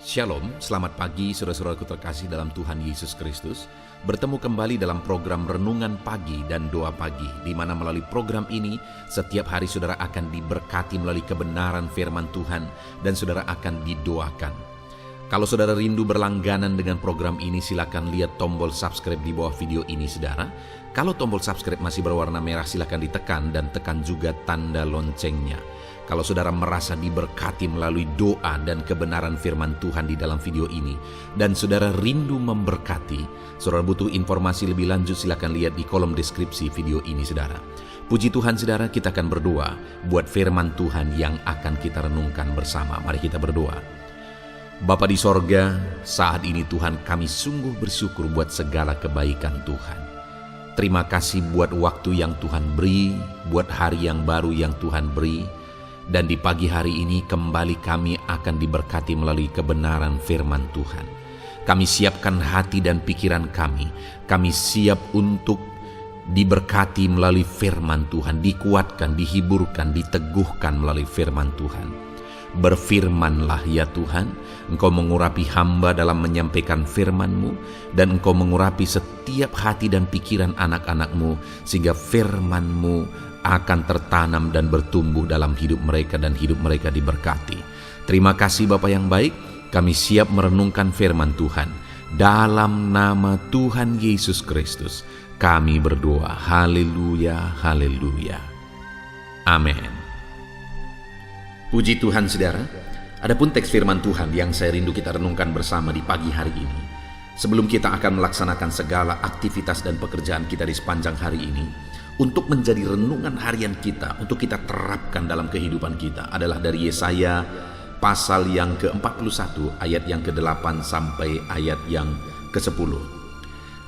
Shalom, selamat pagi saudara-saudaraku terkasih dalam Tuhan Yesus Kristus. Bertemu kembali dalam program Renungan Pagi dan Doa Pagi, di mana melalui program ini setiap hari saudara akan diberkati melalui kebenaran firman Tuhan dan saudara akan didoakan. Kalau saudara rindu berlangganan dengan program ini, silakan lihat tombol subscribe di bawah video ini saudara. Kalau tombol subscribe masih berwarna merah, silakan ditekan dan tekan juga tanda loncengnya. Kalau saudara merasa diberkati melalui doa dan kebenaran firman Tuhan di dalam video ini, dan saudara rindu memberkati, saudara butuh informasi lebih lanjut, silakan lihat di kolom deskripsi video ini saudara. Puji Tuhan saudara, kita akan berdoa buat firman Tuhan yang akan kita renungkan bersama. Mari kita berdoa. Bapa di sorga, saat ini Tuhan kami sungguh bersyukur buat segala kebaikan Tuhan. Terima kasih buat waktu yang Tuhan beri, buat hari yang baru yang Tuhan beri. Dan di pagi hari ini kembali kami akan diberkati melalui kebenaran firman Tuhan. Kami siapkan hati dan pikiran kami. Kami siap untuk diberkati melalui firman Tuhan, dikuatkan, dihiburkan, diteguhkan melalui firman Tuhan. Berfirmanlah ya Tuhan, Engkau mengurapi hamba dalam menyampaikan firman-Mu, dan Engkau mengurapi setiap hati dan pikiran anak-anak-Mu, sehingga firman-Mu akan tertanam dan bertumbuh dalam hidup mereka dan hidup mereka diberkati. Terima kasih Bapa yang baik, kami siap merenungkan firman Tuhan. Dalam nama Tuhan Yesus Kristus, kami berdoa. Haleluya, haleluya. Amin. Puji Tuhan saudara, adapun teks firman Tuhan yang saya rindu kita renungkan bersama di pagi hari ini. Sebelum kita akan melaksanakan segala aktivitas dan pekerjaan kita di sepanjang hari ini, untuk menjadi renungan harian kita, untuk kita terapkan dalam kehidupan kita, adalah dari Yesaya pasal yang ke-41 ayat yang ke-8 sampai ayat yang ke-10.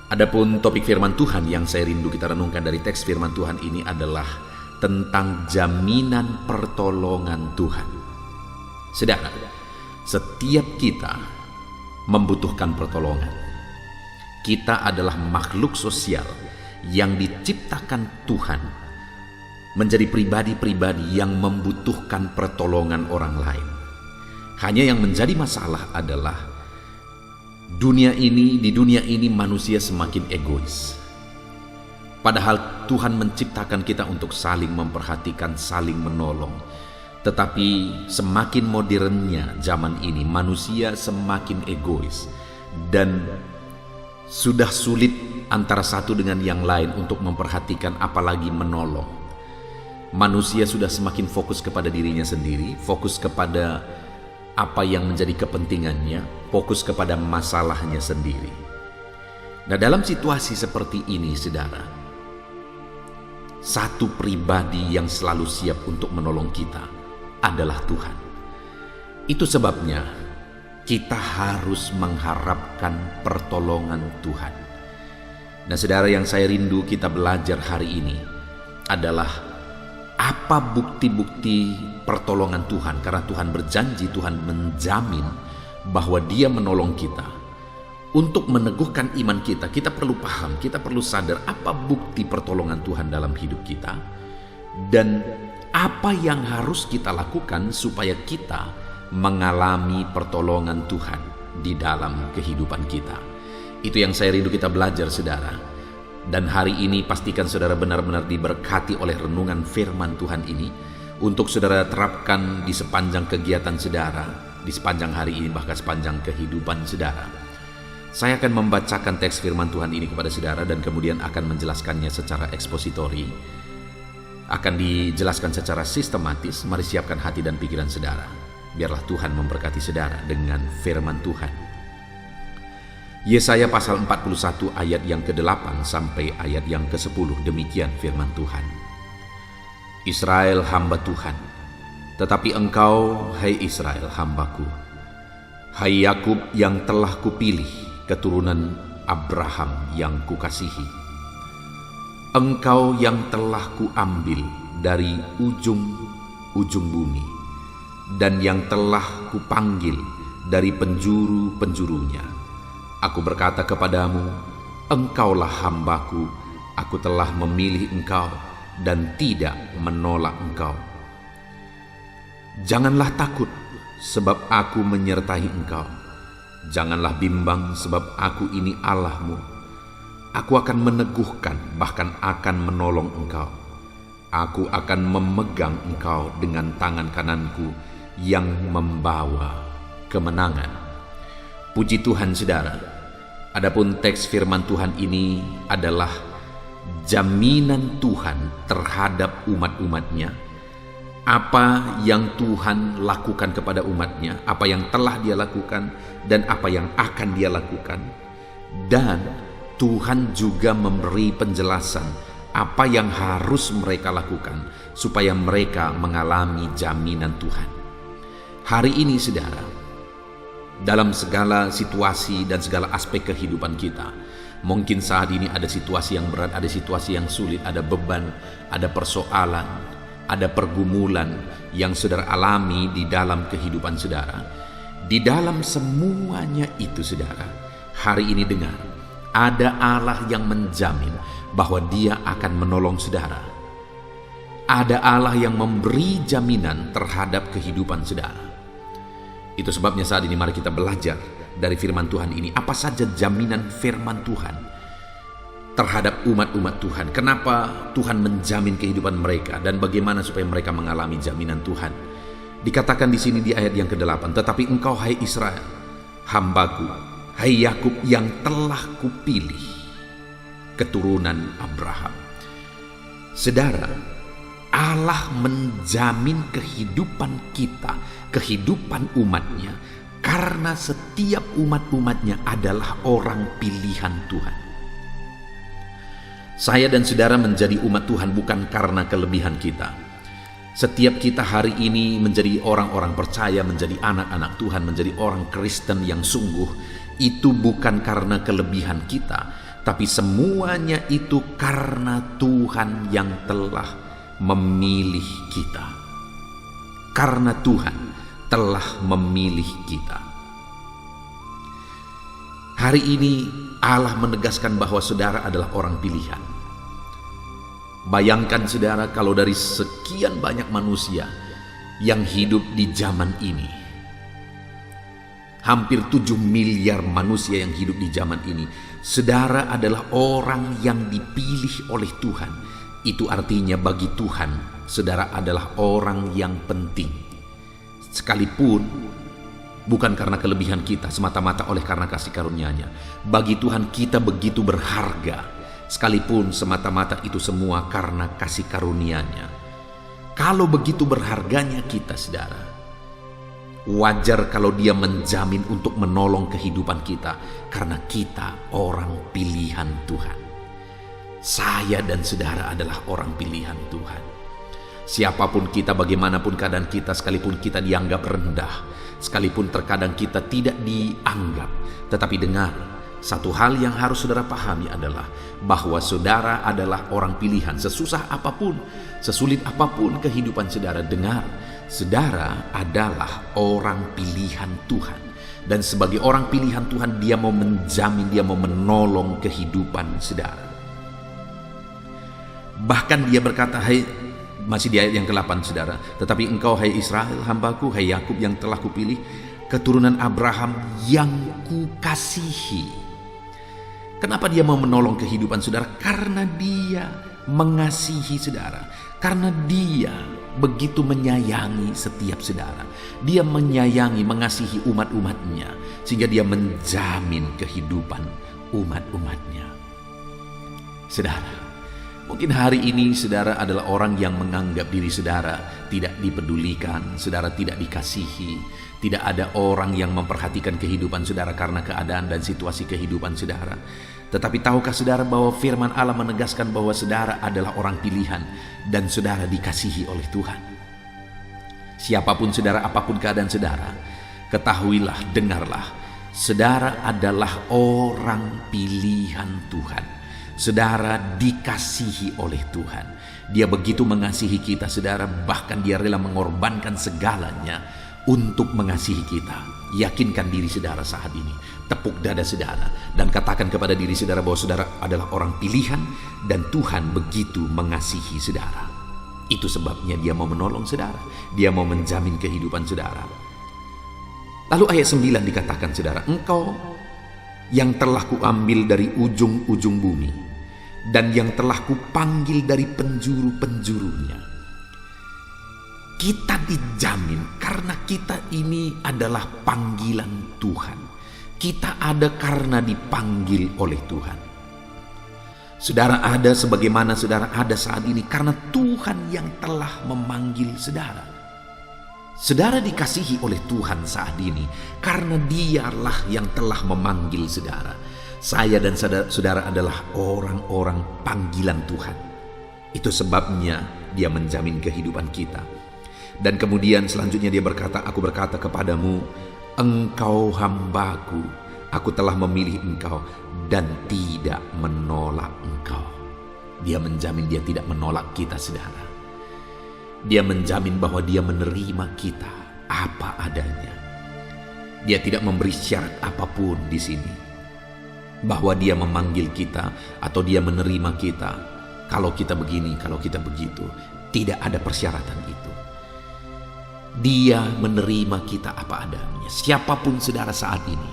Adapun topik firman Tuhan yang saya rindu kita renungkan dari teks firman Tuhan ini adalah tentang jaminan pertolongan Tuhan. Saudara, setiap kita membutuhkan pertolongan. Kita adalah makhluk sosial yang diciptakan Tuhan menjadi pribadi-pribadi yang membutuhkan pertolongan orang lain. Hanya yang menjadi masalah adalah di dunia ini manusia semakin egois. Padahal Tuhan menciptakan kita untuk saling memperhatikan, saling menolong. Tetapi semakin modernnya zaman ini, manusia semakin egois dan sudah sulit antara satu dengan yang lain untuk memperhatikan, apalagi menolong. Manusia sudah semakin fokus kepada dirinya sendiri, fokus kepada apa yang menjadi kepentingannya, fokus kepada masalahnya sendiri. Nah, dalam situasi seperti ini, saudara, satu pribadi yang selalu siap untuk menolong kita adalah Tuhan. Itu sebabnya kita harus mengharapkan pertolongan Tuhan. Nah saudara, yang saya rindu kita belajar hari ini adalah apa bukti-bukti pertolongan Tuhan. Karena Tuhan berjanji, Tuhan menjamin bahwa Dia menolong kita. Untuk meneguhkan iman kita, kita perlu paham, kita perlu sadar apa bukti pertolongan Tuhan dalam hidup kita. Dan apa yang harus kita lakukan supaya kita mengalami pertolongan Tuhan di dalam kehidupan kita. Itu yang saya rindu kita belajar saudara. Dan hari ini pastikan saudara benar-benar diberkati oleh renungan firman Tuhan ini, untuk saudara terapkan di sepanjang kegiatan saudara, di sepanjang hari ini, bahkan sepanjang kehidupan saudara. Saya akan membacakan teks firman Tuhan ini kepada saudara dan kemudian akan menjelaskannya secara ekspositori. Akan dijelaskan secara sistematis. Mari siapkan hati dan pikiran saudara. Biarlah Tuhan memberkati saudara dengan firman Tuhan. Yesaya pasal 41 ayat yang ke-8 sampai ayat yang ke-10. Demikian firman Tuhan. Israel hamba Tuhan, tetapi engkau, hai Israel, hambaku. Hai Yakub yang telah kupilih, keturunan Abraham yang kukasihi. Engkau yang telah kuambil dari ujung-ujung bumi, dan yang telah kupanggil dari penjuru-penjurunya. Aku berkata kepadamu, engkaulah hambaku, aku telah memilih engkau dan tidak menolak engkau. Janganlah takut, sebab aku menyertai engkau. Janganlah bimbang, sebab Aku ini Allahmu. Aku akan meneguhkan, bahkan akan menolong engkau. Aku akan memegang engkau dengan tangan kananku yang membawa kemenangan. Puji Tuhan, saudara. Adapun teks firman Tuhan ini adalah jaminan Tuhan terhadap umat-umatnya. Apa yang Tuhan lakukan kepada umatnya, apa yang telah Dia lakukan, dan apa yang akan Dia lakukan. Dan Tuhan juga memberi penjelasan apa yang harus mereka lakukan supaya mereka mengalami jaminan Tuhan. Hari ini, saudara, dalam segala situasi dan segala aspek kehidupan kita, mungkin saat ini ada situasi yang berat, ada situasi yang sulit, ada beban, ada persoalan, ada pergumulan yang saudara alami di dalam kehidupan saudara. Di dalam semuanya itu, saudara, hari ini dengar, ada Allah yang menjamin bahwa Dia akan menolong saudara. Ada Allah yang memberi jaminan terhadap kehidupan saudara. Itu sebabnya saat ini mari kita belajar dari firman Tuhan ini. Apa saja jaminan firman Tuhan terhadap umat-umat Tuhan? Kenapa Tuhan menjamin kehidupan mereka dan bagaimana supaya mereka mengalami jaminan Tuhan? Dikatakan di sini di ayat yang ke-8, tetapi engkau hai Israel, hambaku, hai Yakub yang telah kupilih, keturunan Abraham. Saudara, Allah menjamin kehidupan kita, kehidupan umatnya, karena setiap umat-umatnya adalah orang pilihan Tuhan. Saya dan saudara menjadi umat Tuhan bukan karena kelebihan kita. Setiap kita hari ini menjadi orang-orang percaya, menjadi anak-anak Tuhan, menjadi orang Kristen yang sungguh, itu bukan karena kelebihan kita, tapi semuanya itu karena Tuhan yang telah memilih kita. Karena Tuhan telah memilih kita. Hari ini Allah menegaskan bahwa saudara adalah orang pilihan. Bayangkan saudara, kalau dari sekian banyak manusia yang hidup di zaman ini, hampir 7 miliar manusia yang hidup di zaman ini, saudara adalah orang yang dipilih oleh Tuhan. Itu artinya bagi Tuhan, saudara adalah orang yang penting. Sekalipun bukan karena kelebihan kita, semata-mata oleh karena kasih karunia-Nya. Bagi Tuhan kita begitu berharga, sekalipun semata-mata itu semua karena kasih karunia-Nya. Kalau begitu berharganya kita, saudara, wajar kalau Dia menjamin untuk menolong kehidupan kita, karena kita orang pilihan Tuhan. Saya dan saudara adalah orang pilihan Tuhan. Siapapun kita, bagaimanapun keadaan kita, sekalipun kita dianggap rendah, sekalipun terkadang kita tidak dianggap, tetapi dengar, satu hal yang harus saudara pahami adalah bahwa saudara adalah orang pilihan. Sesusah apapun, sesulit apapun kehidupan saudara, dengar, saudara adalah orang pilihan Tuhan. Dan sebagai orang pilihan Tuhan, Dia mau menjamin, Dia mau menolong kehidupan saudara. Bahkan Dia berkata, masih di ayat yang ke-8, saudara, tetapi engkau hai Israel, hambaku, hai Yakub yang telah kupilih, keturunan Abraham yang kukasihi. Kenapa Dia mau menolong kehidupan saudara? Karena Dia mengasihi saudara. Karena Dia begitu menyayangi setiap saudara. Dia menyayangi, mengasihi umat-umatnya, sehingga Dia menjamin kehidupan umat-umatnya. Saudara, mungkin hari ini saudara adalah orang yang menganggap diri saudara tidak dipedulikan, saudara tidak dikasihi, tidak ada orang yang memperhatikan kehidupan saudara karena keadaan dan situasi kehidupan saudara. Tetapi tahukah saudara bahwa firman Allah menegaskan bahwa saudara adalah orang pilihan dan saudara dikasihi oleh Tuhan. Siapapun saudara, apapun keadaan saudara, ketahuilah, dengarlah, saudara adalah orang pilihan Tuhan. Saudara dikasihi oleh Tuhan. Dia begitu mengasihi kita, saudara, bahkan Dia rela mengorbankan segalanya untuk mengasihi kita. Yakinkan diri saudara saat ini, tepuk dada saudara, dan katakan kepada diri saudara bahwa saudara adalah orang pilihan dan Tuhan begitu mengasihi saudara. Itu sebabnya Dia mau menolong saudara, Dia mau menjamin kehidupan saudara. Lalu ayat 9 dikatakan, saudara, engkau yang telah kuambil dari ujung-ujung bumi dan yang telah kupanggil dari penjuru-penjurunya. Kita dijamin karena kita ini adalah panggilan Tuhan. Kita ada karena dipanggil oleh Tuhan. Saudara ada sebagaimana saudara ada saat ini karena Tuhan yang telah memanggil saudara. Saudara dikasihi oleh Tuhan saat ini karena Dialah yang telah memanggil saudara. Saya dan saudara adalah orang-orang panggilan Tuhan. Itu sebabnya Dia menjamin kehidupan kita. Dan kemudian selanjutnya Dia berkata, aku berkata kepadamu, engkau hambaku, aku telah memilih engkau dan tidak menolak engkau. Dia menjamin Dia tidak menolak kita, saudara. Dia menjamin bahwa Dia menerima kita apa adanya. Dia tidak memberi syarat apapun di sini. Bahwa Dia memanggil kita atau Dia menerima kita. Kalau kita begini, kalau kita begitu. Tidak ada persyaratan itu. Dia menerima kita apa adanya. Siapapun saudara saat ini.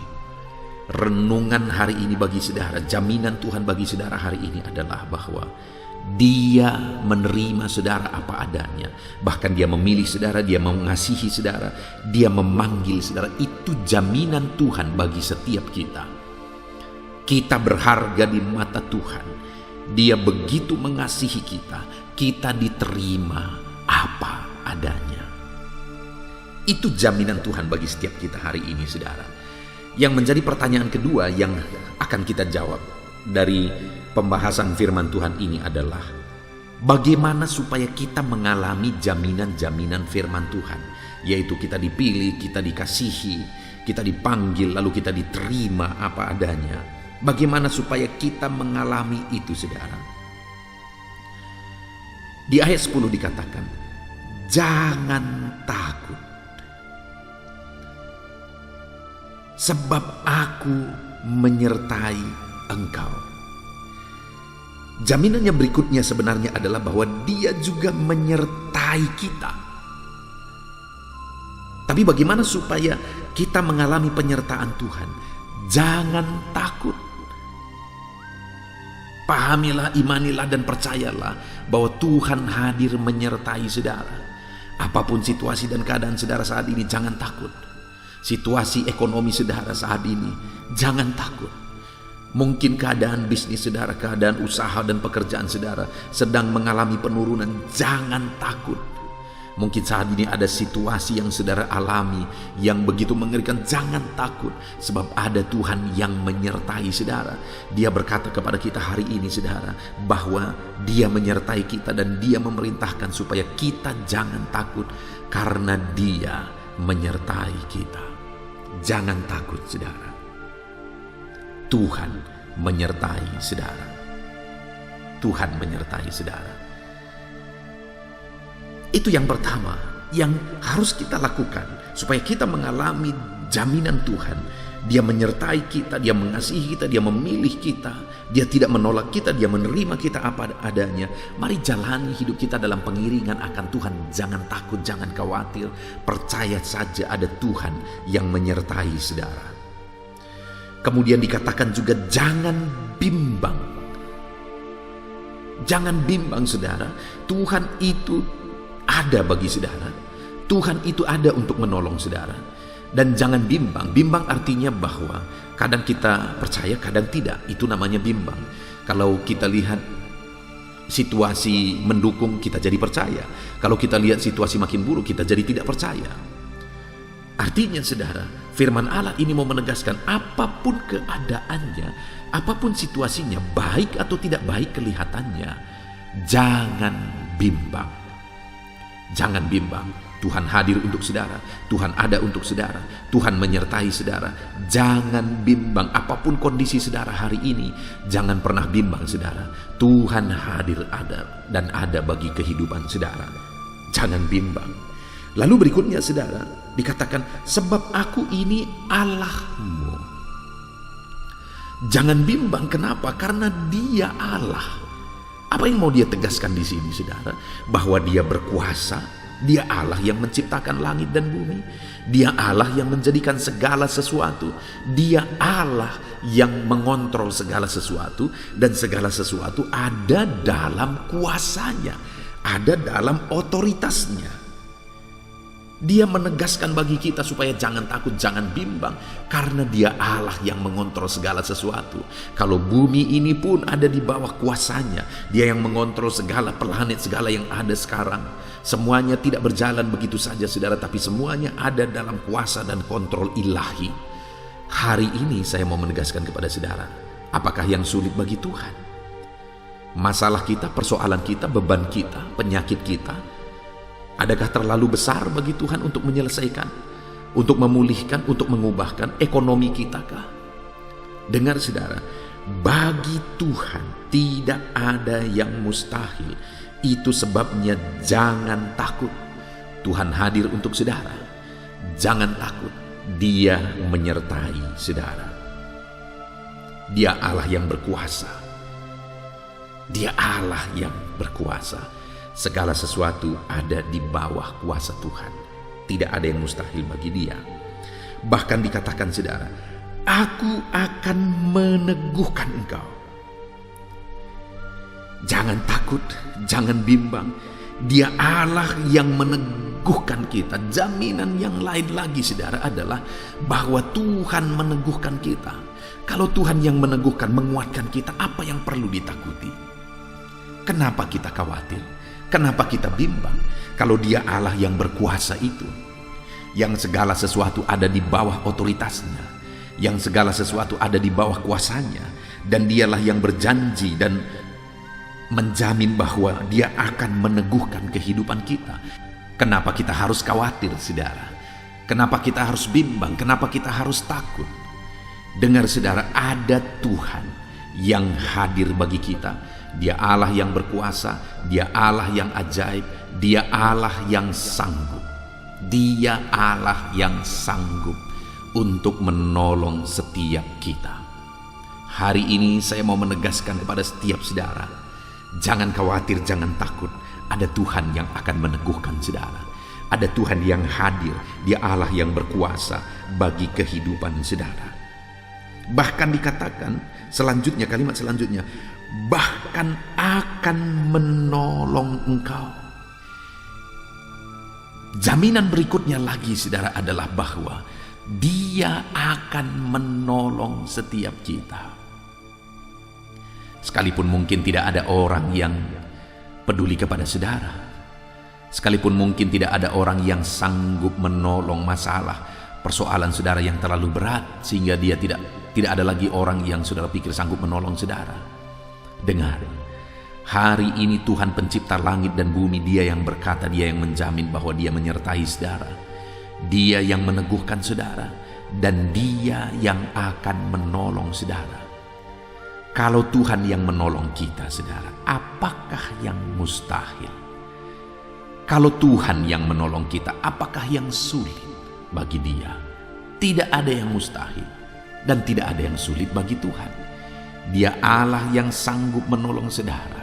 Renungan hari ini bagi saudara, jaminan Tuhan bagi saudara hari ini adalah bahwa Dia menerima saudara apa adanya. Bahkan Dia memilih saudara, Dia mengasihi saudara, Dia memanggil saudara. Itu jaminan Tuhan bagi setiap kita. Kita berharga di mata Tuhan. Dia begitu mengasihi kita. Kita diterima apa adanya. Itu jaminan Tuhan bagi setiap kita hari ini, saudara. Yang menjadi pertanyaan kedua yang akan kita jawab dari pembahasan firman Tuhan ini adalah bagaimana supaya kita mengalami jaminan-jaminan firman Tuhan, yaitu kita dipilih, kita dikasihi, kita dipanggil, lalu kita diterima apa adanya. Bagaimana supaya kita mengalami itu, saudara? Di ayat 10 dikatakan, jangan takut, sebab aku menyertai engkau. Jaminan yang berikutnya sebenarnya adalah bahwa Dia juga menyertai kita. Tapi bagaimana supaya kita mengalami penyertaan Tuhan? Jangan takut. Pahamilah, imanilah dan percayalah bahwa Tuhan hadir menyertai saudara. Apapun situasi dan keadaan saudara saat ini, jangan takut. Situasi ekonomi saudara saat ini, jangan takut. Mungkin keadaan bisnis saudara, keadaan usaha dan pekerjaan saudara sedang mengalami penurunan, jangan takut. Mungkin saat ini ada situasi yang saudara alami yang begitu mengerikan, jangan takut. Sebab ada Tuhan yang menyertai saudara. Dia berkata kepada kita hari ini, saudara, bahwa Dia menyertai kita dan Dia memerintahkan supaya kita jangan takut karena Dia menyertai kita. Jangan takut, saudara. Tuhan menyertai saudara. Tuhan menyertai saudara. Itu yang pertama yang harus kita lakukan supaya kita mengalami jaminan Tuhan. Dia menyertai kita, Dia mengasihi kita, Dia memilih kita, Dia tidak menolak kita, Dia menerima kita apa adanya. Mari jalani hidup kita dalam pengiringan akan Tuhan. Jangan takut, jangan khawatir. Percaya saja ada Tuhan yang menyertai saudara. Kemudian dikatakan juga jangan bimbang. Jangan bimbang, saudara. Tuhan itu ada bagi saudara. Tuhan itu ada untuk menolong saudara. Dan jangan bimbang. Bimbang artinya bahwa kadang kita percaya, kadang tidak. Itu namanya bimbang. Kalau kita lihat situasi mendukung, kita jadi percaya. Kalau kita lihat situasi makin buruk, kita jadi tidak percaya. Artinya, saudara, firman Allah ini mau menegaskan apapun keadaannya, apapun situasinya, baik atau tidak baik kelihatannya, jangan bimbang. Jangan bimbang. Tuhan hadir untuk saudara. Tuhan ada untuk saudara. Tuhan menyertai saudara. Jangan bimbang. Apapun kondisi saudara hari ini, jangan pernah bimbang, saudara. Tuhan hadir ada dan ada bagi kehidupan saudara. Jangan bimbang. Lalu berikutnya, saudara, dikatakan sebab aku ini Allahmu. Jangan bimbang. Kenapa? Karena Dia Allah. Apa yang mau Dia tegaskan di sini, saudara? Bahwa Dia berkuasa, Dia Allah yang menciptakan langit dan bumi. Dia Allah yang menjadikan segala sesuatu. Dia Allah yang mengontrol segala sesuatu, dan segala sesuatu ada dalam kuasanya, ada dalam otoritasnya. Dia menegaskan bagi kita supaya jangan takut, jangan bimbang, karena dia Allah yang mengontrol segala sesuatu. Kalau bumi ini pun ada di bawah kuasanya, dia yang mengontrol segala planet, segala yang ada sekarang. Semuanya tidak berjalan begitu saja, saudara, tapi semuanya ada dalam kuasa dan kontrol ilahi. Hari ini saya mau menegaskan kepada saudara, apakah yang sulit bagi Tuhan? Masalah kita, persoalan kita, beban kita, penyakit kita, adakah terlalu besar bagi Tuhan untuk menyelesaikan, untuk memulihkan, untuk mengubahkan ekonomi kita kah? Dengar saudara, bagi Tuhan tidak ada yang mustahil. Itu sebabnya jangan takut. Tuhan hadir untuk saudara. Jangan takut, dia menyertai saudara. Dia Allah yang berkuasa. Dia Allah yang berkuasa. Segala sesuatu ada di bawah kuasa Tuhan. Tidak ada yang mustahil bagi dia. Bahkan dikatakan saudara, aku akan meneguhkan engkau. Jangan takut, jangan bimbang. Dia Allah yang meneguhkan kita. Jaminan yang lain lagi saudara adalah bahwa Tuhan meneguhkan kita. Kalau Tuhan yang meneguhkan, menguatkan kita, apa yang perlu ditakuti? Kenapa kita khawatir? Kenapa kita bimbang? Kalau dia Allah yang berkuasa itu, yang segala sesuatu ada di bawah otoritasnya, yang segala sesuatu ada di bawah kuasanya, dan dialah yang berjanji dan menjamin bahwa dia akan meneguhkan kehidupan kita. Kenapa kita harus khawatir, saudara? Kenapa kita harus bimbang? Kenapa kita harus takut? Dengar saudara, ada Tuhan yang hadir bagi kita. Dia Allah yang berkuasa, dia Allah yang ajaib, dia Allah yang sanggup. Dia Allah yang sanggup untuk menolong setiap kita. Hari ini saya mau menegaskan kepada setiap saudara, jangan khawatir, jangan takut. Ada Tuhan yang akan meneguhkan saudara. Ada Tuhan yang hadir, dia Allah yang berkuasa bagi kehidupan saudara. Bahkan dikatakan selanjutnya, kalimat selanjutnya, bahkan akan menolong engkau. Jaminan berikutnya lagi saudara adalah bahwa dia akan menolong setiap kita. Sekalipun mungkin tidak ada orang yang peduli kepada saudara, sekalipun mungkin tidak ada orang yang sanggup menolong masalah, persoalan saudara yang terlalu berat sehingga dia tidak ada lagi orang yang saudara pikir sanggup menolong saudara. Dengar, hari ini Tuhan pencipta langit dan bumi, dia yang berkata, dia yang menjamin bahwa dia menyertai saudara. Dia yang meneguhkan saudara, dan dia yang akan menolong saudara. Kalau Tuhan yang menolong kita saudara, apakah yang mustahil? Kalau Tuhan yang menolong kita, apakah yang sulit bagi dia? Tidak ada yang mustahil dan tidak ada yang sulit bagi Tuhan. Dia Allah yang sanggup menolong saudara.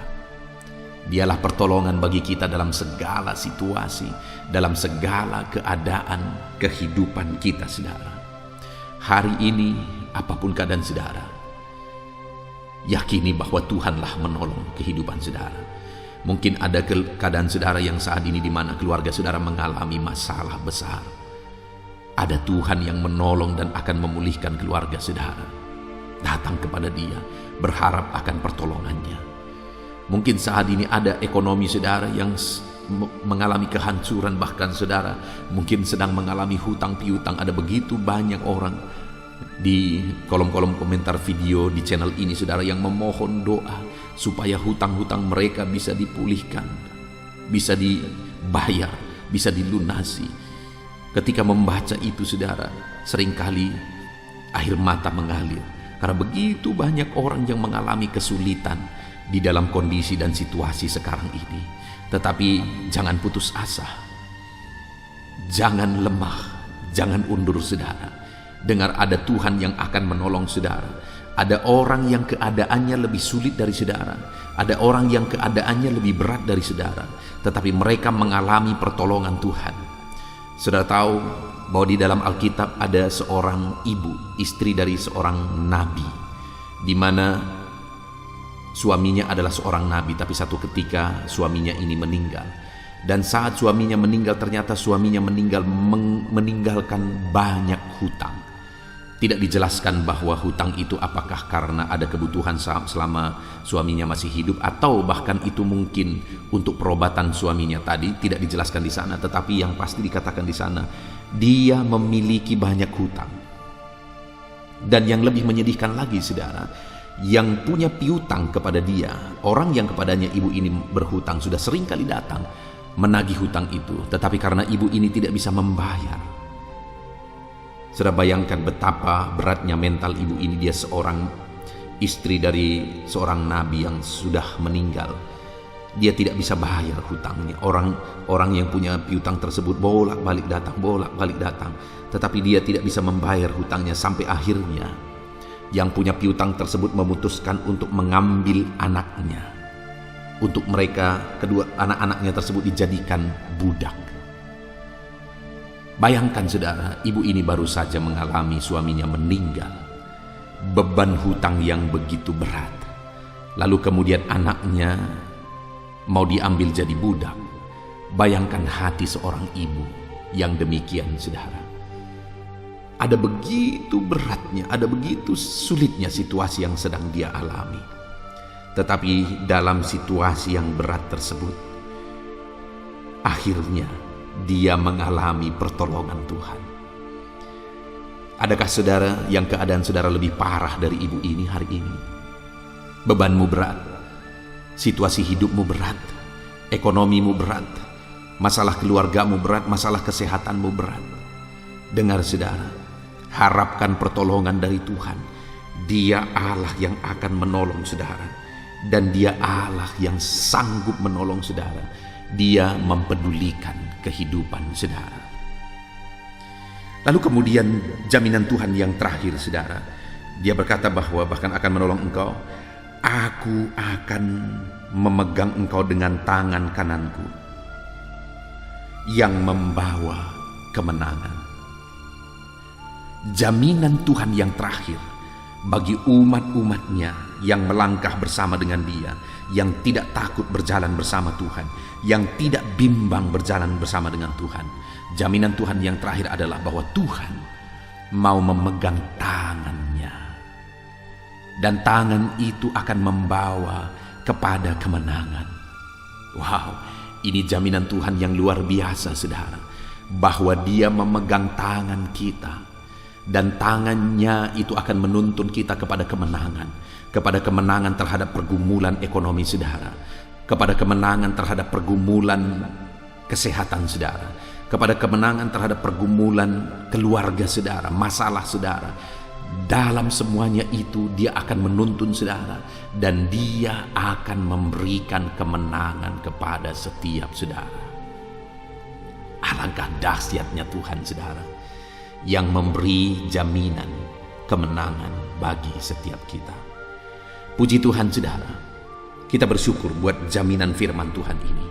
Dialah pertolongan bagi kita dalam segala situasi, dalam segala keadaan kehidupan kita saudara. Hari ini apapun keadaan saudara, yakini bahwa Tuhanlah menolong kehidupan saudara. Mungkin ada keadaan saudara yang saat ini di mana keluarga saudara mengalami masalah besar. Ada Tuhan yang menolong dan akan memulihkan keluarga saudara. Datang kepada dia, berharap akan pertolongannya. Mungkin saat ini ada ekonomi saudara yang mengalami kehancuran, bahkan saudara mungkin sedang mengalami hutang piutang. Ada begitu banyak orang di kolom-kolom komentar video di channel ini saudara yang memohon doa supaya hutang-hutang mereka bisa dipulihkan, bisa dibayar, bisa dilunasi. Ketika membaca itu saudara, seringkali air mata mengalir karena begitu banyak orang yang mengalami kesulitan di dalam kondisi dan situasi sekarang ini. Tetapi jangan putus asa, jangan lemah, jangan undur saudara. Dengar, ada Tuhan yang akan menolong saudara. Ada orang yang keadaannya lebih sulit dari saudara. Ada orang yang keadaannya lebih berat dari saudara. Tetapi mereka mengalami pertolongan Tuhan. Saudara tahu bahwa di dalam Alkitab ada seorang ibu, istri dari seorang nabi, di mana suaminya adalah seorang nabi, tapi satu ketika suaminya ini meninggal. Dan saat suaminya meninggal, ternyata suaminya meninggalkan banyak hutang. Tidak dijelaskan bahwa hutang itu apakah karena ada kebutuhan selama suaminya masih hidup, atau bahkan itu mungkin untuk perobatan suaminya tadi. Tidak dijelaskan di sana, tetapi yang pasti dikatakan di sana, dia memiliki banyak hutang. Dan yang lebih menyedihkan lagi, saudara, yang punya piutang kepada dia, orang yang kepadanya ibu ini berhutang, sudah sering kali datang menagih hutang itu, tetapi karena ibu ini tidak bisa membayar. Sudah bayangkan betapa beratnya mental ibu ini. Dia seorang istri dari seorang nabi yang sudah meninggal. Dia tidak bisa bayar hutangnya. Orang yang punya piutang tersebut bolak-balik datang. Tetapi dia tidak bisa membayar hutangnya, sampai akhirnya yang punya piutang tersebut memutuskan untuk mengambil anaknya. Untuk mereka, kedua anak-anaknya tersebut dijadikan budak. Bayangkan saudara, ibu ini baru saja mengalami suaminya meninggal. Beban hutang yang begitu berat. Lalu kemudian anaknya mau diambil jadi budak. Bayangkan hati seorang ibu yang demikian, saudara. Ada begitu beratnya, ada begitu sulitnya situasi yang sedang dia alami. Tetapi dalam situasi yang berat tersebut, akhirnya dia mengalami pertolongan Tuhan. Adakah saudara yang keadaan saudara lebih parah dari ibu ini hari ini? Bebanmu berat, situasi hidupmu berat, ekonomimu berat, masalah keluargamu berat, masalah kesehatanmu berat. Dengar saudara, harapkan pertolongan dari Tuhan. Dia Allah yang akan menolong saudara, dan Dia Allah yang sanggup menolong saudara. Dia mempedulikan kehidupan saudara. Lalu kemudian jaminan Tuhan yang terakhir, saudara. Dia berkata bahwa bahkan akan menolong engkau. Aku akan memegang engkau dengan tangan kananku yang membawa kemenangan. Jaminan Tuhan yang terakhir bagi umat-umatnya yang melangkah bersama dengan Dia, yang tidak takut berjalan bersama Tuhan, yang tidak bimbang berjalan bersama dengan Tuhan. Jaminan Tuhan yang terakhir adalah bahwa Tuhan mau memegang tangannya, dan tangan itu akan membawa kepada kemenangan. Wow, ini jaminan Tuhan yang luar biasa, saudara, bahwa Dia memegang tangan kita, dan tangannya itu akan menuntun kita kepada kemenangan. Kepada kemenangan terhadap pergumulan ekonomi saudara, kepada kemenangan terhadap pergumulan kesehatan saudara, kepada kemenangan terhadap pergumulan keluarga saudara, masalah saudara. Dalam semuanya itu Dia akan menuntun saudara, dan Dia akan memberikan kemenangan kepada setiap saudara. Alangkah dahsyatnya Tuhan, saudara, yang memberi jaminan kemenangan bagi setiap kita. Puji Tuhan, saudara, kita bersyukur buat jaminan firman Tuhan ini,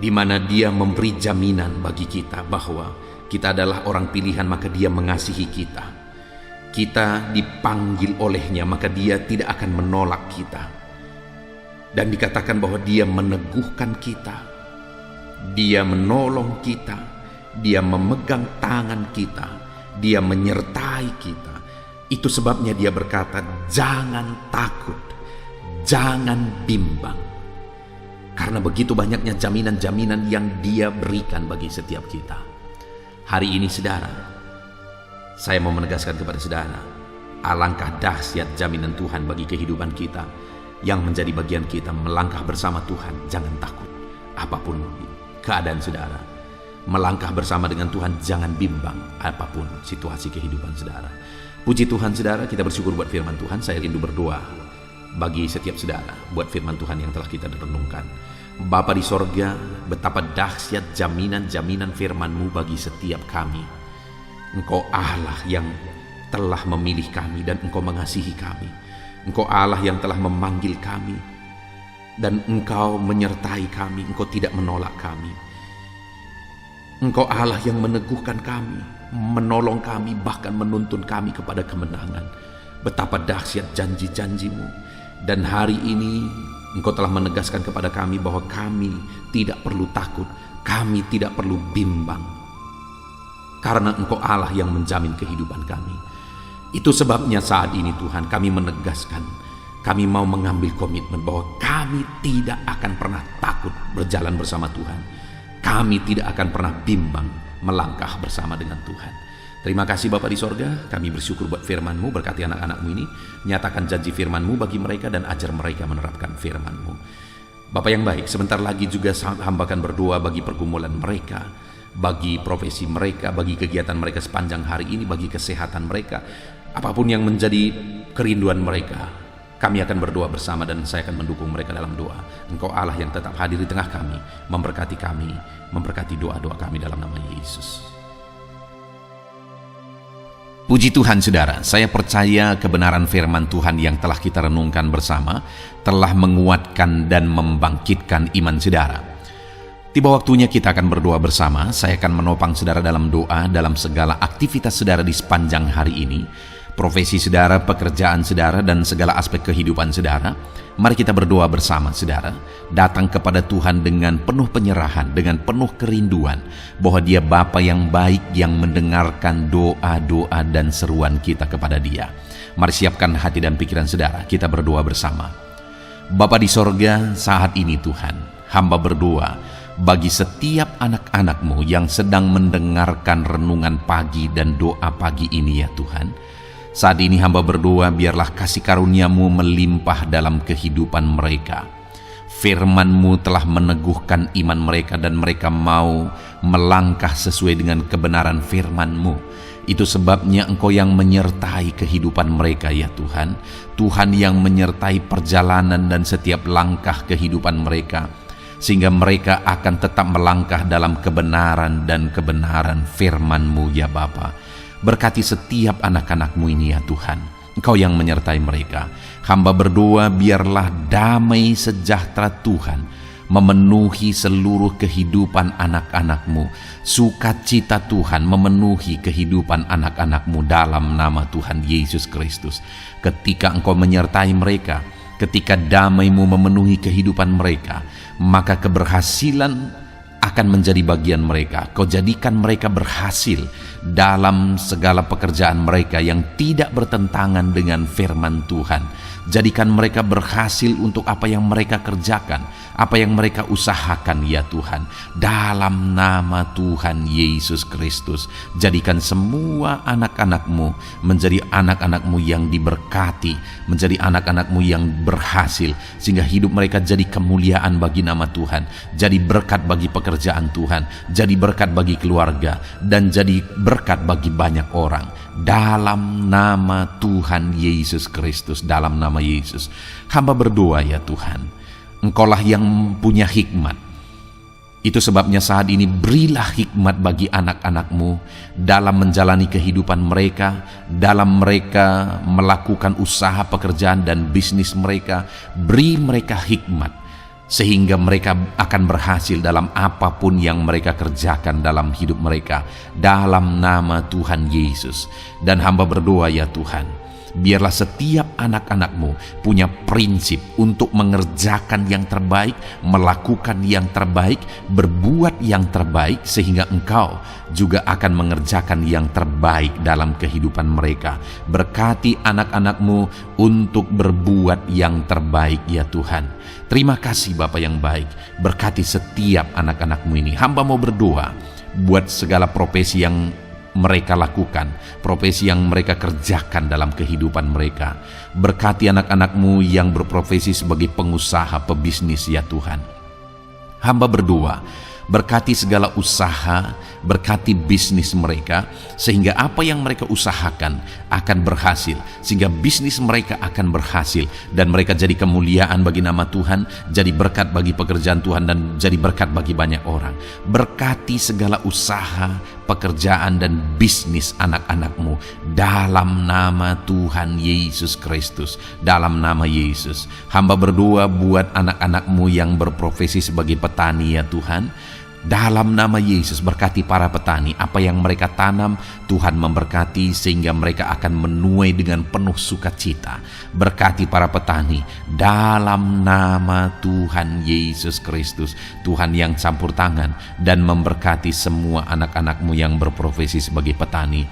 di mana Dia memberi jaminan bagi kita bahwa kita adalah orang pilihan, maka Dia mengasihi kita. Kita dipanggil olehnya, maka Dia tidak akan menolak kita. Dan dikatakan bahwa Dia meneguhkan kita, Dia menolong kita, Dia memegang tangan kita, Dia menyertai kita. Itu sebabnya Dia berkata, jangan takut, jangan bimbang. Karena begitu banyaknya jaminan-jaminan yang Dia berikan bagi setiap kita. Hari ini, saudara, saya mau menegaskan kepada saudara, alangkah dahsyat jaminan Tuhan bagi kehidupan kita, yang menjadi bagian kita melangkah bersama Tuhan. Jangan takut apapun keadaan saudara. Melangkah bersama dengan Tuhan, jangan bimbang apapun situasi kehidupan saudara. Puji Tuhan, saudara, kita bersyukur buat firman Tuhan. Saya rindu berdoa bagi setiap saudara buat firman Tuhan yang telah kita renungkan. Bapa di sorga, betapa dahsyat jaminan-jaminan firman-Mu bagi setiap kami. Engkau Allah yang telah memilih kami dan Engkau mengasihi kami. Engkau Allah yang telah memanggil kami dan Engkau menyertai kami. Engkau tidak menolak kami. Engkau Allah yang meneguhkan kami, menolong kami, bahkan menuntun kami kepada kemenangan. Betapa dahsyat janji-janji-Mu. Dan hari ini Engkau telah menegaskan kepada kami bahwa kami tidak perlu takut, kami tidak perlu bimbang, karena Engkau Allah yang menjamin kehidupan kami. Itu sebabnya saat ini Tuhan, kami menegaskan, kami mau mengambil komitmen bahwa kami tidak akan pernah takut berjalan bersama Tuhan. Kami tidak akan pernah bimbang melangkah bersama dengan Tuhan. Terima kasih Bapa di sorga, kami bersyukur buat firman-Mu, berkati anak-anak-Mu ini, nyatakan janji firman-Mu bagi mereka dan ajar mereka menerapkan firman-Mu. Bapa yang baik, sebentar lagi juga hamba akan berdoa bagi pergumulan mereka, bagi profesi mereka, bagi kegiatan mereka sepanjang hari ini, bagi kesehatan mereka, apapun yang menjadi kerinduan mereka. Kami akan berdoa bersama dan saya akan mendukung mereka dalam doa. Engkau Allah yang tetap hadir di tengah kami, memberkati doa-doa kami dalam nama Yesus. Puji Tuhan saudara, saya percaya kebenaran firman Tuhan yang telah kita renungkan bersama telah menguatkan dan membangkitkan iman saudara. Tiba waktunya kita akan berdoa bersama. Saya akan menopang saudara dalam doa dalam segala aktivitas saudara di sepanjang hari ini. Profesi saudara, pekerjaan saudara, dan segala aspek kehidupan saudara. Mari kita berdoa bersama saudara. Datang kepada Tuhan dengan penuh penyerahan, dengan penuh kerinduan bahwa Dia Bapa yang baik yang mendengarkan doa-doa dan seruan kita kepada Dia. Mari siapkan hati dan pikiran saudara, kita berdoa bersama. Bapa di sorga, saat ini Tuhan, hamba berdoa bagi setiap anak-anak-Mu yang sedang mendengarkan renungan pagi dan doa pagi ini ya Tuhan. Saat ini hamba berdoa biarlah kasih karunia-Mu melimpah dalam kehidupan mereka. Firman-Mu telah meneguhkan iman mereka dan mereka mau melangkah sesuai dengan kebenaran firman-Mu. Itu sebabnya Engkau yang menyertai kehidupan mereka ya Tuhan. Tuhan yang menyertai perjalanan dan setiap langkah kehidupan mereka, sehingga mereka akan tetap melangkah dalam kebenaran dan kebenaran firman-Mu ya Bapa. Berkati setiap anak-anak-Mu ini ya Tuhan. Engkau yang menyertai mereka. Hamba berdoa biarlah damai sejahtera Tuhan memenuhi seluruh kehidupan anak-anak-Mu. Sukacita Tuhan memenuhi kehidupan anak-anak-Mu dalam nama Tuhan Yesus Kristus. Ketika Engkau menyertai mereka, ketika damai-Mu memenuhi kehidupan mereka, maka keberhasilan akan menjadi bagian mereka. Kau jadikan mereka berhasil dalam segala pekerjaan mereka yang tidak bertentangan dengan firman Tuhan. Jadikan mereka berhasil untuk apa yang mereka kerjakan, apa yang mereka usahakan ya Tuhan. Dalam nama Tuhan Yesus Kristus, jadikan semua anak-anak-Mu menjadi anak-anak-Mu yang diberkati, menjadi anak-anak-Mu yang berhasil, sehingga hidup mereka jadi kemuliaan bagi nama Tuhan, jadi berkat bagi pekerjaan Tuhan, jadi berkat bagi keluarga, dan jadi berkat bagi banyak orang. Dalam nama Tuhan Yesus Kristus, dalam nama Yesus, hamba berdoa ya Tuhan, Engkaulah yang punya hikmat. Itu sebabnya saat ini berilah hikmat bagi anak-anak-Mu dalam menjalani kehidupan mereka, dalam mereka melakukan usaha pekerjaan dan bisnis mereka. Beri mereka hikmat sehingga mereka akan berhasil dalam apapun yang mereka kerjakan dalam hidup mereka, dalam nama Tuhan Yesus. Dan hamba berdoa ya Tuhan, biarlah setiap anak-anak-Mu punya prinsip untuk mengerjakan yang terbaik, melakukan yang terbaik, berbuat yang terbaik, sehingga Engkau juga akan mengerjakan yang terbaik dalam kehidupan mereka. Berkati anak-anak-Mu untuk berbuat yang terbaik ya Tuhan. Terima kasih Bapa yang baik, berkati setiap anak-anak-Mu ini. Hamba mau berdoa buat segala profesi yang mereka lakukan, profesi yang mereka kerjakan dalam kehidupan mereka. Berkati anak-anak-Mu yang berprofesi sebagai pengusaha, pebisnis ya Tuhan. Hamba berdoa, berkati segala usaha, berkati bisnis mereka, sehingga apa yang mereka usahakan akan berhasil, sehingga bisnis mereka akan berhasil, dan mereka jadi kemuliaan bagi nama Tuhan, jadi berkat bagi pekerjaan Tuhan, dan jadi berkat bagi banyak orang. Berkati segala usaha, pekerjaan dan bisnis anak-anak-Mu dalam nama Tuhan Yesus Kristus. Dalam nama Yesus, hamba berdoa buat anak-anak-Mu yang berprofesi sebagai petani ya Tuhan. Dalam nama Yesus, berkati para petani. Apa yang mereka tanam, Tuhan memberkati sehingga mereka akan menuai dengan penuh sukacita. Berkati para petani dalam nama Tuhan Yesus Kristus. Tuhan yang campur tangan dan memberkati semua anak-anak-Mu yang berprofesi sebagai petani.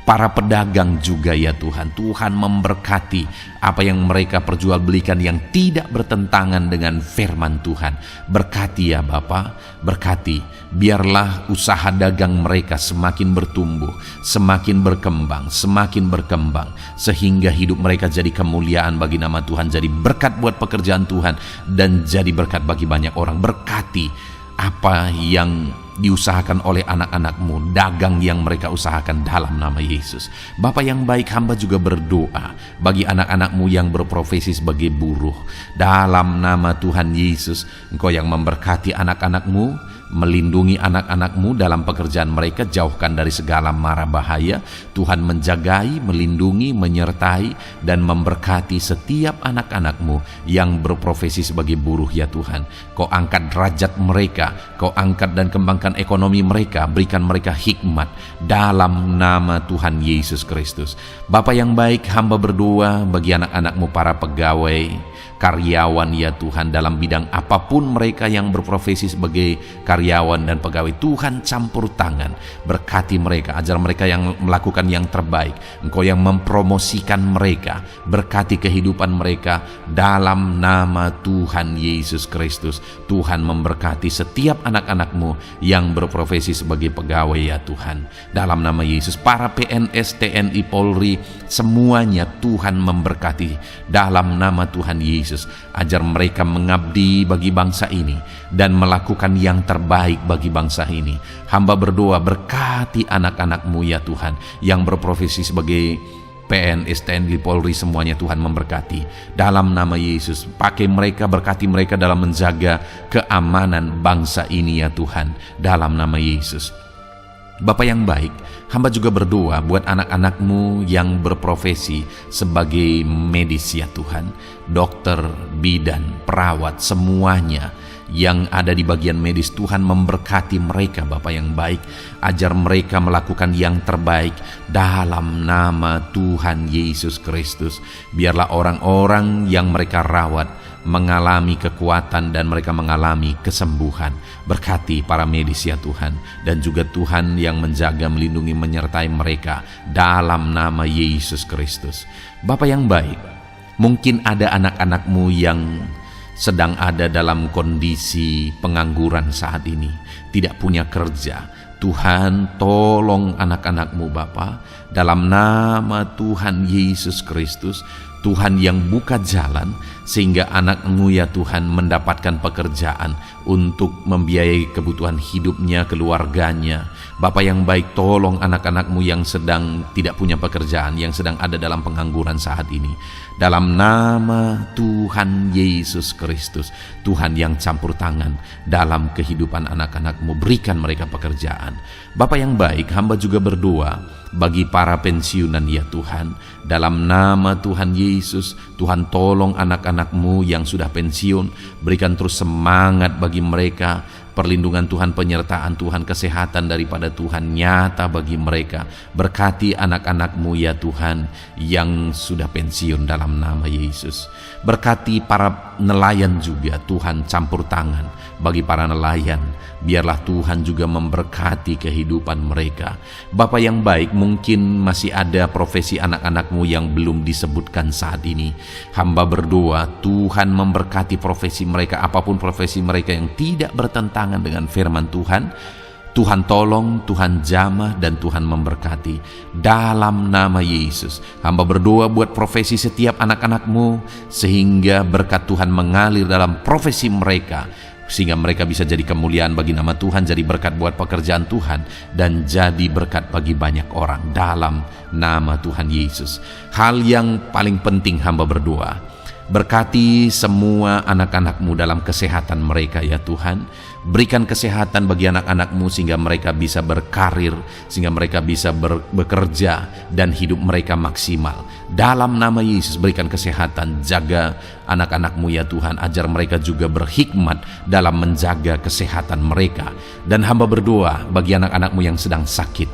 Para pedagang juga ya Tuhan, Tuhan memberkati apa yang mereka perjualbelikan yang tidak bertentangan dengan firman Tuhan. Berkati ya Bapa, berkati, biarlah usaha dagang mereka semakin bertumbuh, semakin berkembang, sehingga hidup mereka jadi kemuliaan bagi nama Tuhan, jadi berkat buat pekerjaan Tuhan, dan jadi berkat bagi banyak orang. Berkati apa yang diusahakan oleh anak-anak-Mu, dagang yang mereka usahakan dalam nama Yesus. Bapa yang baik, hamba juga berdoa bagi anak-anak-Mu yang berprofesi sebagai buruh. Dalam nama Tuhan Yesus, Engkau yang memberkati anak-anak-Mu, melindungi anak-anak-Mu dalam pekerjaan mereka, jauhkan dari segala mara bahaya. Tuhan menjagai, melindungi, menyertai, dan memberkati setiap anak-anak-Mu yang berprofesi sebagai buruh ya Tuhan. Kau angkat derajat mereka, Kau angkat dan kembangkan ekonomi mereka, berikan mereka hikmat dalam nama Tuhan Yesus Kristus. Bapa yang baik, hamba berdoa bagi anak-anak-Mu para pegawai, karyawan ya Tuhan, dalam bidang apapun mereka yang berprofesi sebagai karyawan dan pegawai. Tuhan campur tangan, berkati mereka, ajar mereka yang melakukan yang terbaik. Engkau yang mempromosikan mereka, berkati kehidupan mereka dalam nama Tuhan Yesus Kristus. Tuhan memberkati setiap anak-anak-Mu yang berprofesi sebagai pegawai ya Tuhan. Dalam nama Yesus, para PNS, TNI, Polri, semuanya Tuhan memberkati dalam nama Tuhan Yesus. Ajar mereka mengabdi bagi bangsa ini dan melakukan yang terbaik bagi bangsa ini. Hamba berdoa, berkati anak-anak-Mu ya Tuhan yang berprofesi sebagai PNS, TNI, Polri, semuanya Tuhan memberkati. Dalam nama Yesus, pakai mereka, berkati mereka dalam menjaga keamanan bangsa ini ya Tuhan. Dalam nama Yesus. Bapa yang baik, hamba juga berdoa buat anak-anak-Mu yang berprofesi sebagai medis ya Tuhan. Dokter, bidan, perawat, semuanya yang ada di bagian medis, Tuhan memberkati mereka Bapa yang baik. Ajar mereka melakukan yang terbaik dalam nama Tuhan Yesus Kristus. Biarlah orang-orang yang mereka rawat mengalami kekuatan dan mereka mengalami kesembuhan. Berkati para medis ya Tuhan, dan juga Tuhan yang menjaga, melindungi, menyertai mereka dalam nama Yesus Kristus. Bapa yang baik, mungkin ada anak-anak-Mu yang sedang ada dalam kondisi pengangguran saat ini, tidak punya kerja. Tuhan, tolong anak-anak-Mu Bapa, dalam nama Tuhan Yesus Kristus. Tuhan yang buka jalan sehingga anak-Mu ya Tuhan mendapatkan pekerjaan untuk membiayai kebutuhan hidupnya, keluarganya. Bapa yang baik, tolong anak-anak-Mu yang sedang tidak punya pekerjaan, yang sedang ada dalam pengangguran saat ini. Dalam nama Tuhan Yesus Kristus, Tuhan yang campur tangan dalam kehidupan anak-anak-Mu, berikan mereka pekerjaan. Bapa yang baik, hamba juga berdoa bagi para pensiunan ya Tuhan. Dalam nama Tuhan Yesus, Tuhan tolong anak-anak-Mu yang sudah pensiun, berikan terus semangat bagi mereka. Perlindungan Tuhan, penyertaan Tuhan, kesehatan daripada Tuhan nyata bagi mereka. Berkati anak-anak-Mu ya Tuhan yang sudah pensiun dalam nama Yesus. Berkati para nelayan juga, Tuhan campur tangan bagi para nelayan. Biarlah Tuhan juga memberkati kehidupan mereka. Bapa yang baik, mungkin masih ada profesi anak-anak-Mu yang belum disebutkan saat ini. Hamba berdoa Tuhan memberkati profesi mereka, apapun profesi mereka yang tidak bertentangan dengan firman Tuhan. Tuhan tolong, Tuhan jamah, dan Tuhan memberkati. Dalam nama Yesus, hamba berdoa buat profesi setiap anak-anak-Mu, sehingga berkat Tuhan mengalir dalam profesi mereka, sehingga mereka bisa jadi kemuliaan bagi nama Tuhan, jadi berkat buat pekerjaan Tuhan, dan jadi berkat bagi banyak orang dalam nama Tuhan Yesus. Hal yang paling penting hamba berdoa, Berkati semua anak-anak-Mu dalam kesehatan mereka ya Tuhan. Berikan kesehatan bagi anak-anak-Mu sehingga mereka bisa berkarir, sehingga mereka bisa bekerja dan hidup mereka maksimal. Dalam nama Yesus berikan kesehatan, jaga anak-anak-Mu ya Tuhan, ajar mereka juga berhikmat dalam menjaga kesehatan mereka. Dan hamba berdoa bagi anak-anak-Mu yang sedang sakit.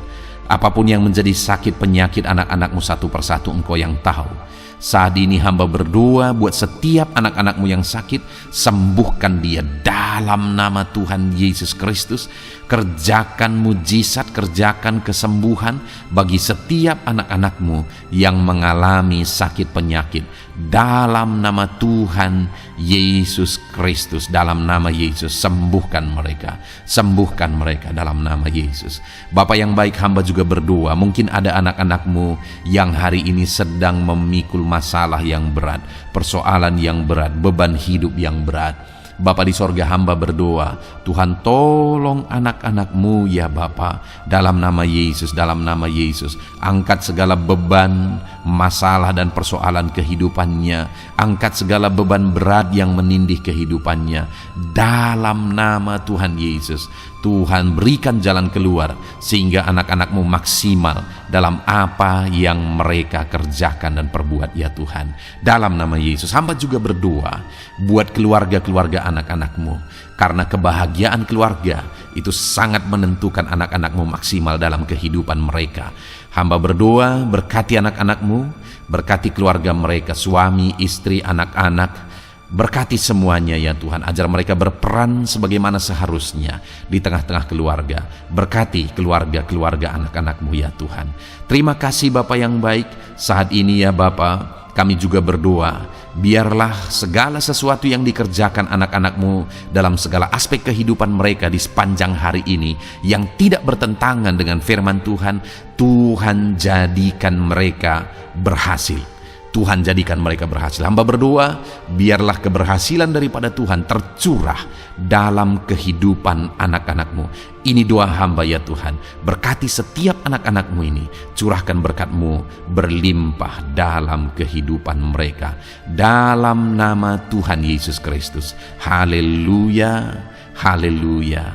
Apapun yang menjadi sakit penyakit anak-anak-Mu satu persatu Engkau yang tahu. Saat ini hamba berdoa buat setiap anak-anak-Mu yang sakit, sembuhkan dia dalam nama Tuhan Yesus Kristus. Kerjakan mujizat, kerjakan kesembuhan bagi setiap anak-anak-Mu yang mengalami sakit penyakit. Dalam nama Tuhan Yesus Kristus, dalam nama Yesus, sembuhkan mereka dalam nama Yesus. Bapa yang baik, hamba juga berdoa, mungkin ada anak-anak-Mu yang hari ini sedang memikul masalah yang berat, persoalan yang berat, beban hidup yang berat. Bapa di sorga, hamba berdoa, Tuhan tolong anak-anak-Mu ya Bapa, dalam nama Yesus, dalam nama Yesus. Angkat segala beban, masalah dan persoalan kehidupannya. Angkat segala beban berat yang menindih kehidupannya. Dalam nama Tuhan Yesus, Tuhan berikan jalan keluar sehingga anak-anak-Mu maksimal dalam apa yang mereka kerjakan dan perbuat ya Tuhan. Dalam nama Yesus, hamba juga berdoa buat keluarga-keluarga anak-anak-Mu, karena kebahagiaan keluarga itu sangat menentukan anak-anak-Mu maksimal dalam kehidupan mereka. Hamba berdoa, berkati anak-anak-Mu, berkati keluarga mereka, suami, istri, anak-anak. Berkati semuanya ya Tuhan, ajar mereka berperan sebagaimana seharusnya di tengah-tengah keluarga. Berkati keluarga-keluarga anak-anak-Mu ya Tuhan. Terima kasih Bapa yang baik. Saat ini ya Bapa, kami juga berdoa, biarlah segala sesuatu yang dikerjakan anak-anak-Mu dalam segala aspek kehidupan mereka di sepanjang hari ini yang tidak bertentangan dengan firman Tuhan, Tuhan jadikan mereka berhasil. Tuhan jadikan mereka berhasil. Hamba berdoa, biarlah keberhasilan daripada Tuhan tercurah dalam kehidupan anak-anak-Mu. Ini doa hamba ya Tuhan. Berkati setiap anak-anak-Mu ini. Curahkan berkat-Mu berlimpah dalam kehidupan mereka. Dalam nama Tuhan Yesus Kristus. Haleluya, haleluya,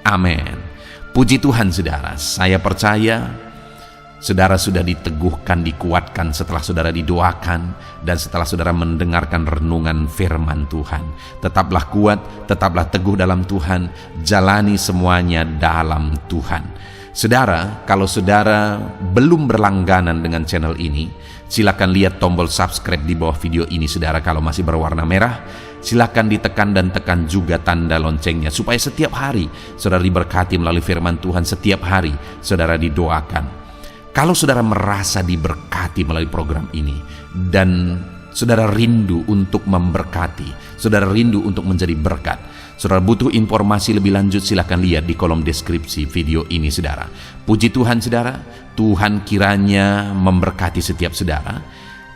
amin. Puji Tuhan saudara, saya percaya saudara sudah diteguhkan, dikuatkan setelah saudara didoakan dan setelah saudara mendengarkan renungan firman Tuhan. Tetaplah kuat, tetaplah teguh dalam Tuhan, jalani semuanya dalam Tuhan. Saudara, kalau saudara belum berlangganan dengan channel ini, silakan lihat tombol subscribe di bawah video ini. Saudara, kalau masih berwarna merah, silakan ditekan dan tekan juga tanda loncengnya supaya setiap hari saudara diberkati melalui firman Tuhan. Setiap hari saudara didoakan. Kalau saudara merasa diberkati melalui program ini dan saudara rindu untuk memberkati, saudara rindu untuk menjadi berkat, saudara butuh informasi lebih lanjut, silakan lihat di kolom deskripsi video ini saudara. Puji Tuhan saudara, Tuhan kiranya memberkati setiap saudara.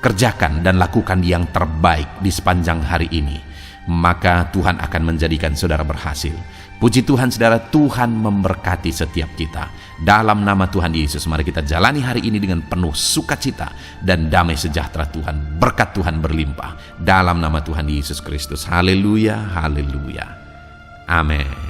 Kerjakan dan lakukan yang terbaik di sepanjang hari ini, maka Tuhan akan menjadikan saudara berhasil. Puji Tuhan saudara, Tuhan memberkati setiap kita. Dalam nama Tuhan Yesus, mari kita jalani hari ini dengan penuh sukacita dan damai sejahtera Tuhan. Berkat Tuhan berlimpah. Dalam nama Tuhan Yesus Kristus. Haleluya, haleluya. Amin.